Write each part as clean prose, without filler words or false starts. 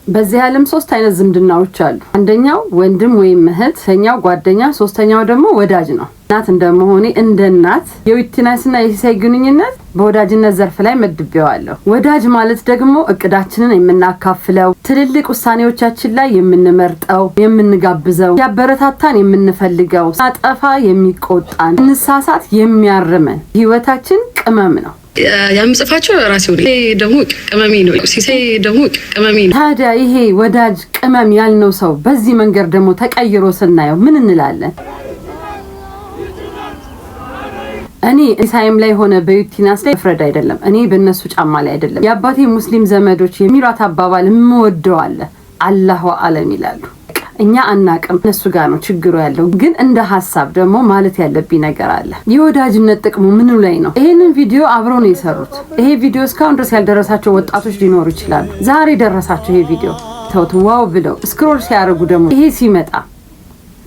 በዚህ ዓለም 3 አይነት ዝምድናዎች አሉ። አንደኛው ወንድም ወይም እህት፣ ኛው ጓደኛ፣ ሶስተኛው ደግሞ ወዳጅ ነው። እናት እንደመሆኔ እንደ እናት የዊትነስና የሲሳይ ግንኙነት በወዳጅነት ዘርፍ ላይ መድቤዋለሁ። ወዳጅ ማለት ደግሞ እቅዳችንን የምናካፍለው፣ ትልልቅ ውሳኔዎቻችን ላይ የምንመርጠው፣ የምንጋብዘው፣ ያበረታታን የምንፈልገው፣ አጠፋ የሚቆጣን፣ እንሳሳት የሚያርመን፣ ህይወታችን ቅመም ነው። ያምጽፋቸው ራሴው ነው ደግሞ ቅመሜ ነው ሲሳይ ደግሞ ቅመሜ ነው። ታዲያ ይሄ ወዳጅ ቅመም ያልነው ሰው በዚህ መንገድ ደግሞ ተቀይሮ ስናየው ምን እንላለን? እኔ ኢሳይም ላይ ሆነ በዩቲናስ ላይ ፍረድ አይደለም። እኔ በእነሱ ጫማ ላይ አይደለም። የአባቴ ሙስሊም ዘመዶች የሚሏት አባባል እምወደው አለ አላሁ አለም ይላሉ። እኛ አናቅም፣ እነሱ ጋር ነው ችግሩ ያለው። ግን እንደ ሀሳብ ደግሞ ማለት ያለብኝ ነገር አለ። የወዳጅነት ጥቅሙ ምኑ ላይ ነው? ይሄንን ቪዲዮ አብረው ነው የሰሩት። ይሄ ቪዲዮ እስካሁን ድረስ ያልደረሳቸው ወጣቶች ሊኖሩ ይችላሉ። ዛሬ ደረሳቸው ይሄ ቪዲዮ። ተውት ዋው ብለው ስክሮል ሲያደርጉ ደግሞ ይሄ ሲመጣ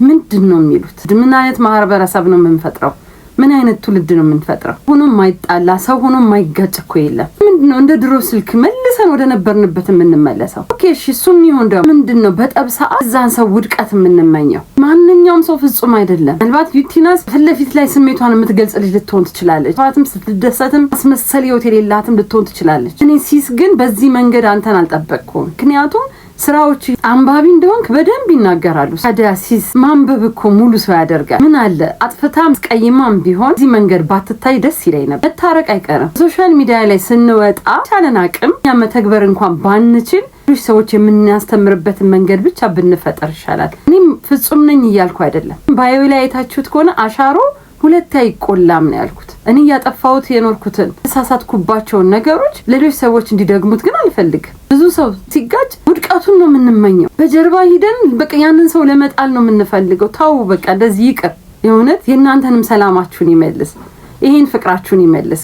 ምንድን ነው የሚሉት? ምን አይነት ማህበረሰብ ነው የምንፈጥረው? ምን አይነት ትውልድ ነው የምንፈጥረው? ሆኖ የማይጣላ ሰው ሆኖ የማይጋጭ እኮ የለም። ምንድነው እንደ ድሮ ስልክ መልሰን ወደ ነበርንበት የምንመለሰው? ኦኬ እሺ፣ እሱም ይሁን። ደግሞ ምንድነው በጠብ ሰዓት እዛን ሰው ውድቀት የምንመኘው? ማንኛውም ሰው ፍጹም አይደለም። ምናልባት ዩቲናስ ፊት ለፊት ላይ ስሜቷን የምትገልጽ ልጅ ልትሆን ትችላለች። ፋትም ስትደሰትም አስመሰል ህይወት የሌላትም ልትሆን ትችላለች። እኔ ሲስ ግን በዚህ መንገድ አንተን አልጠበቅኩም። ምክንያቱም ስራዎች አንባቢ እንደሆንክ በደንብ ይናገራሉ። ታዲያ ሲስ ማንበብ እኮ ሙሉ ሰው ያደርጋል። ምን አለ አጥፍታም ቀይማም ቢሆን እዚህ መንገድ ባትታይ ደስ ይለኝ ነበር። መታረቅ አይቀርም። ሶሻል ሚዲያ ላይ ስንወጣ ቻለን አቅም መተግበር እንኳን ባንችል ሰዎች የምናስተምርበትን መንገድ ብቻ ብንፈጠር ይሻላል። እኔም ፍጹም ነኝ እያልኩ አይደለም። ባዮ ላይ አይታችሁት ከሆነ አሻሮ ሁለት አይቆላም ነው ያልኩት። እኔ ያጠፋሁት የኖርኩትን ተሳሳትኩባቸውን ነገሮች ሌሎች ሰዎች እንዲደግሙት ግን አልፈልግም። ብዙ ሰው ሲጋጭ ውድቀቱን ነው የምንመኘው። በጀርባ ሂደን በቃ ያንን ሰው ለመጣል ነው የምንፈልገው። ታው በቃ እንደዚህ ይቅር። የእውነት የእናንተንም ሰላማችሁን ይመልስ፣ ይሄን ፍቅራችሁን ይመልስ።